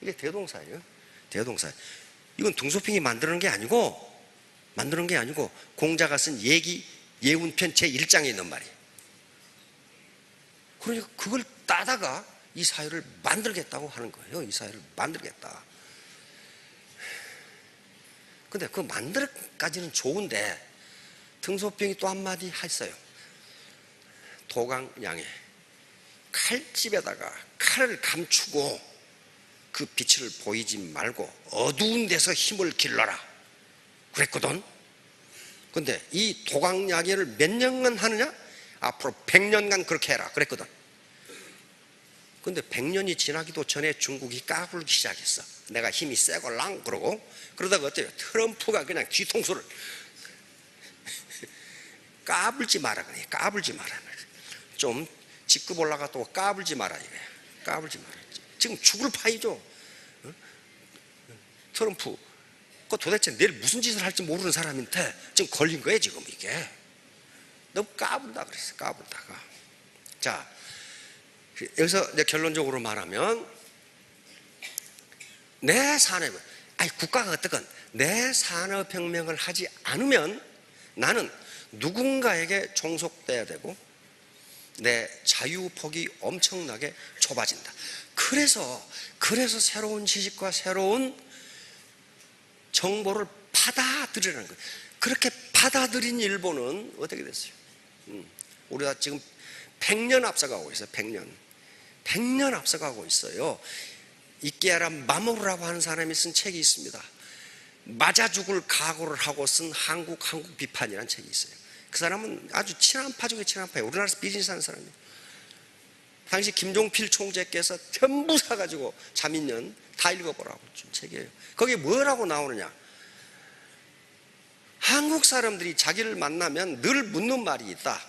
이게 대동사회예요. 대동사회. 이건 등소평이 만드는 게 아니고 공자가 쓴 예운편 제1장에 있는 말이에요. 그러니까 그걸 따다가 이 사회를 만들겠다고 하는 거예요. 이 사회를 만들겠다. 근데 그 만들기까지는 좋은데 등소평이 또 한마디 했어요. 도강양에 칼집에다가 칼을 감추고 그 빛을 보이지 말고 어두운 데서 힘을 길러라 그랬거든. 근데 이 도강야계를 몇 년간 하느냐? 앞으로 100년간 그렇게 해라 그랬거든. 근데 100년이 지나기도 전에 중국이 까불기 시작했어. 내가 힘이 세걸랑 그러고. 그러다가 어때요? 트럼프가 그냥 뒤통수를 까불지 마라 그래. 까불지 마라. 좀 직급 올라갔다고 까불지 마라 이거야. 까불지 마라. 지금 죽을 판이죠. 트럼프 그 도대체 내일 무슨 짓을 할지 모르는 사람한테 지금 걸린 거예요. 지금 이게 너무 까불다 그랬어. 까불다가. 자, 여기서 이제 결론적으로 말하면 내 산업, 국가가 어떻건 내 산업혁명을 하지 않으면 나는 누군가에게 종속돼야 되고 내 자유폭이 엄청나게 좁아진다. 그래서 새로운 지식과 새로운 정보를 받아들이라는 거예요. 그렇게 받아들인 일본은 어떻게 됐어요? 우리가 지금 100년 앞서가고 있어요. 100년 앞서가고 있어요. 이케하라 마모루라고 하는 사람이 쓴 책이 있습니다. 맞아 죽을 각오를 하고 쓴 한국 비판이라는 책이 있어요. 그 사람은 아주 친한파 중에 친한파예요. 우리나라에서 비즈니스 하는 사람이에요. 당시 김종필 총재께서 전부 사가지고 자민련 다 읽어보라고 준 책이에요. 거기에 뭐라고 나오느냐? 한국 사람들이 자기를 만나면 늘 묻는 말이 있다.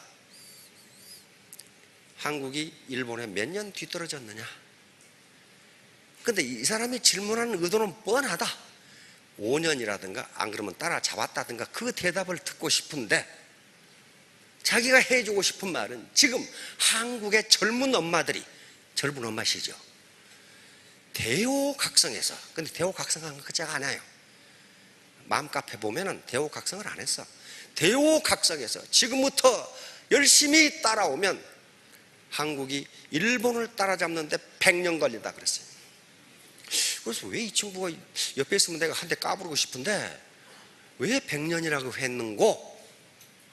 한국이 일본에 몇 년 뒤떨어졌느냐? 근데 이 사람이 질문하는 의도는 뻔하다. 5년이라든가 안 그러면 따라잡았다든가 그 대답을 듣고 싶은데 자기가 해주고 싶은 말은 지금 한국의 젊은 엄마시죠. 대호각성에서, 근데 대호각성한 것 같지가 않아요. 맘카페 보면은 대호각성을 안 했어. 대호각성에서 지금부터 열심히 따라오면 한국이 일본을 따라잡는데 100년 걸린다 그랬어요. 그래서 왜 이 친구가 옆에 있으면 내가 한 대 까부르고 싶은데 왜 100년이라고 했는고?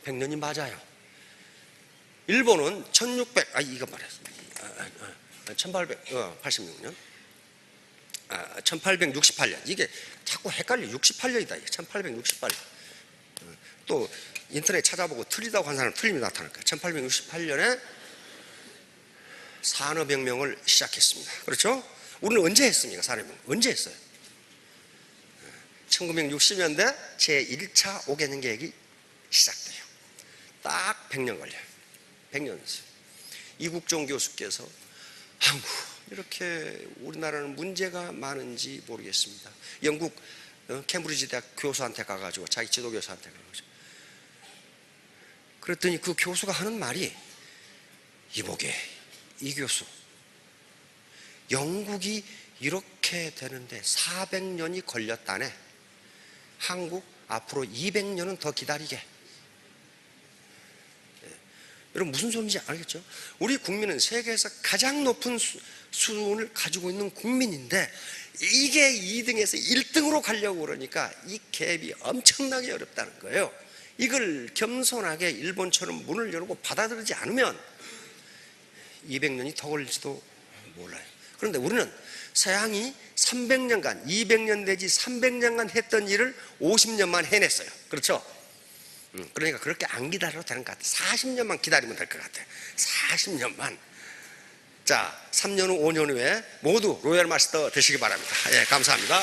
100년이 맞아요. 일본은 1886년 1868년 이게 자꾸 헷갈려. 68년이다. 1868년. 또 인터넷 찾아보고 틀리다고 한 사람 틀림이 나타날 거예요. 1868년에 산업혁명을 시작했습니다. 그렇죠? 우리는 언제 했습니까? 산업혁명 언제 했어요? 1960년대 제1차 5개년 계획이 시작돼요. 딱 100년 걸려요. 100년이었어요. 이국종 교수께서 아이고 이렇게 우리나라는 문제가 많은지 모르겠습니다. 영국 캠브리지 대학 교수한테 가가지고 자기 지도교수한테 가가지고 그랬더니 그 교수가 하는 말이 이보게 이 교수 영국이 이렇게 되는데 400년이 걸렸다네. 한국 앞으로 200년은 더 기다리게. 여러분 무슨 소리인지 알겠죠? 우리 국민은 세계에서 가장 높은 수준을 가지고 있는 국민인데 이게 2등에서 1등으로 가려고 그러니까 이 갭이 엄청나게 어렵다는 거예요. 이걸 겸손하게 일본처럼 문을 열고 받아들이지 않으면 200년이 더 걸릴지도 몰라요. 그런데 우리는 서양이 300년간 200년 내지 300년간 했던 일을 50년만 해냈어요. 그렇죠? 그러니까 그렇게 안 기다려도 되는 것 같아요. 40년만 기다리면 될 것 같아요. 40년만. 자, 3년 후 5년 후에 모두 로얄 마스터 되시기 바랍니다. 예, 감사합니다.